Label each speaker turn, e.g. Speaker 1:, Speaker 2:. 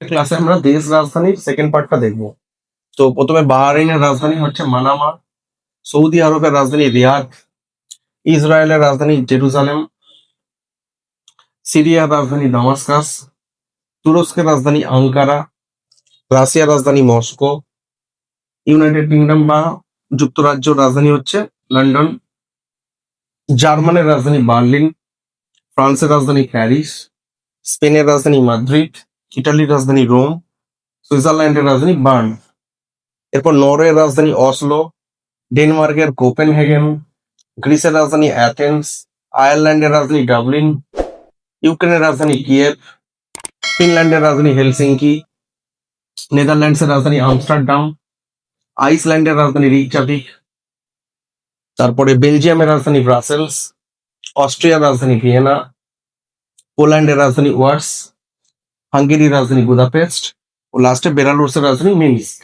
Speaker 1: ক্লাসে আমরা দেশ রাজধানীর সেকেন্ড পার্টটা দেখবো। তো প্রথমে বাহরাইনের রাজধানী হচ্ছে মানামা, সৌদি আরবের রাজধানী রিয়াদ, ইসরায়েলের রাজধানী জেরুজালেম, সিরিয়ার রাজধানী দামাস্কাস, তুরস্কের রাজধানী আঙ্কারা, রাশিয়ার রাজধানী মস্কো, ইউনাইটেড কিংডম বা যুক্তরাজ্যের রাজধানী হচ্ছে লন্ডন, জার্মানের রাজধানী বার্লিন, ফ্রান্সের রাজধানী প্যারিস, স্পেনের রাজধানী মাদ্রিদ, ইটালির রাজধানী রোম, সুইজারল্যান্ডের রাজধানী বার্ন। এরপর নরওয়ের রাজধানী অসলো, ডেনমার্কের কোপেনহেগেন, গ্রিসের রাজধানী অ্যাথেন্স, আয়ারল্যান্ডের রাজধানী ডাবলিন, ইউক্রেনের রাজধানী কিয়েভ, ফিনল্যান্ডের রাজধানী হেলসিঙ্কি, নেদারল্যান্ডসের রাজধানী আমস্টারডাম, আইসল্যান্ডের রাজধানী রিকজাভিক, তারপরে বেলজিয়ামের রাজধানী ব্রাসেলস, অস্ট্রিয়ার রাজধানী ভিয়েনা, পোল্যান্ডের রাজধানী ওয়ার্স, হাঙ্গেরির রাজধানী বুদাপেস্ট ও লাস্টে বেলারুসের রাজধানী মিনস্ক।